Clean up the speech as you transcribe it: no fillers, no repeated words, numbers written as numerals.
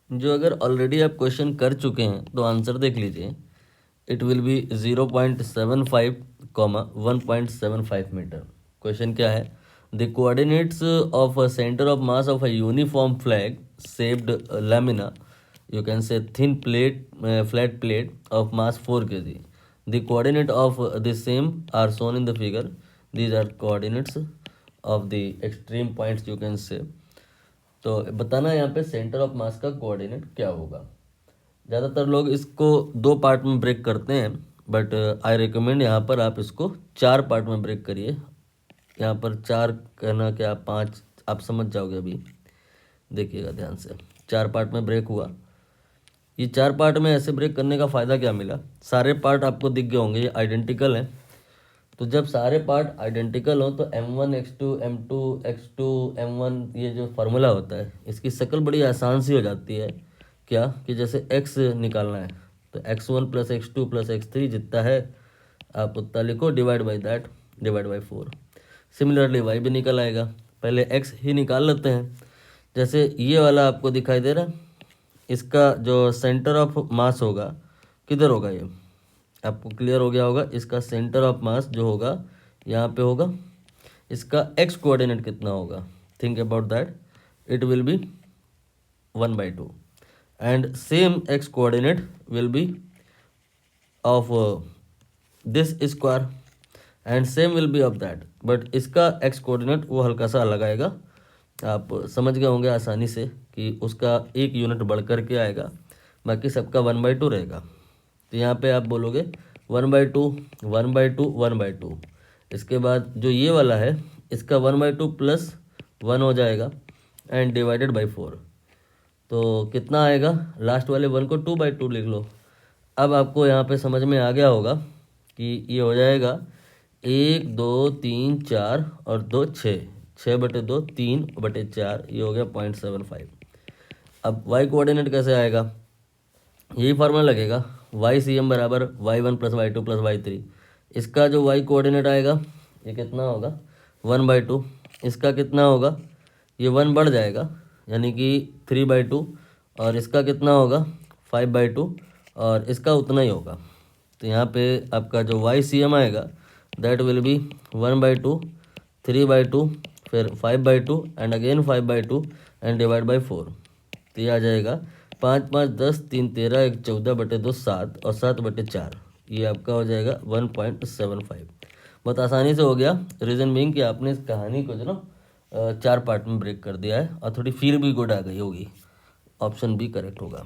जो अगर ऑलरेडी आप क्वेश्चन कर चुके हैं तो आंसर देख लीजिए। It will be 0.75 comma 1.75 metre. Question क्या है? The coordinates of a centre of mass of a uniform flag shaped lamina, you can say thin plate, flat plate of mass 4 kg. The coordinate of the same are shown in the figure. These are coordinates of the extreme points, you can say. तो बताना यहाँ पे centre of मास का coordinate क्या होगा। ज़्यादातर लोग इसको 2 पार्ट में ब्रेक करते हैं, बट आई रिकमेंड यहाँ पर आप इसको 4 पार्ट में ब्रेक करिए। यहाँ पर 4 कहना क्या 5, आप समझ जाओगे अभी, देखिएगा ध्यान से। 4 पार्ट में ब्रेक हुआ। ये 4 पार्ट में ऐसे ब्रेक करने का फ़ायदा क्या मिला? सारे पार्ट आपको दिख गए होंगे, ये आइडेंटिकल हैं। तो जब सारे पार्ट आइडेंटिकल हो तो m1 x2 m2 x2 m1, ये जो फार्मूला होता है इसकी शक्ल बड़ी आसान सी हो जाती है। क्या कि जैसे x निकालना है तो x1 plus x2 plus x3 जितना है आप उतना लिखो, divide by that, divide by 4। Similarly y भी निकल आएगा। पहले x ही निकाल लेते हैं। जैसे ये वाला आपको दिखाई दे रहा है, इसका जो सेंटर ऑफ मास होगा किधर होगा, ये आपको क्लियर हो गया होगा। इसका सेंटर ऑफ मास जो होगा यहाँ पे होगा। इसका एक्स कोऑर्डिनेट कितना होगा? Think about that. It will B 1/2 and same x coordinate will be of this square and same will be of that, but इसका एक्स कोऑर्डिनेट वो हल्का सा अलग आएगा। आप समझ गए होंगे आसानी से कि उसका 1 यूनिट बढ़ कर के आएगा, बाकी सबका 1/2 रहेगा। तो यहाँ पे आप बोलोगे 1/2 1/2 1/2। इसके बाद जो ये वाला है इसका 1/2 प्लस 1 हो जाएगा एंड डिवाइडेड बाई 4। तो कितना आएगा? लास्ट वाले 1 को 2/2 लिख लो। अब आपको यहाँ पे समझ में आ गया होगा कि ये हो जाएगा 1 2 3 4 और 2 6, 6/2 3/4, ये हो गया 0.75। अब y कोऑर्डिनेट कैसे आएगा? यही फार्मूला लगेगा, वाई सी एम बराबर y1 plus y2 plus y3। इसका जो y कोऑर्डिनेट आएगा ये कितना होगा? 1/2। इसका कितना होगा? ये 1 बढ़ जाएगा यानी कि 3/2, और इसका कितना होगा? 5/2, और इसका उतना ही होगा। तो यहाँ पे आपका जो वाई सी एम आएगा दैट विल बी 1/2, 3/2, फिर 5/2 and again 5/2 and divide by 4। तो ये आ जाएगा 5 5 10 3 13 1 14/2 7 और 7/4। ये आपका हो जाएगा 1.75। बहुत आसानी से हो गया। रीज़न बीइंग कि आपने इस कहानी को जो ना 4 पार्ट में ब्रेक कर दिया है और थोड़ी फील भी गुड आ गई होगी। ऑप्शन बी करेक्ट होगा।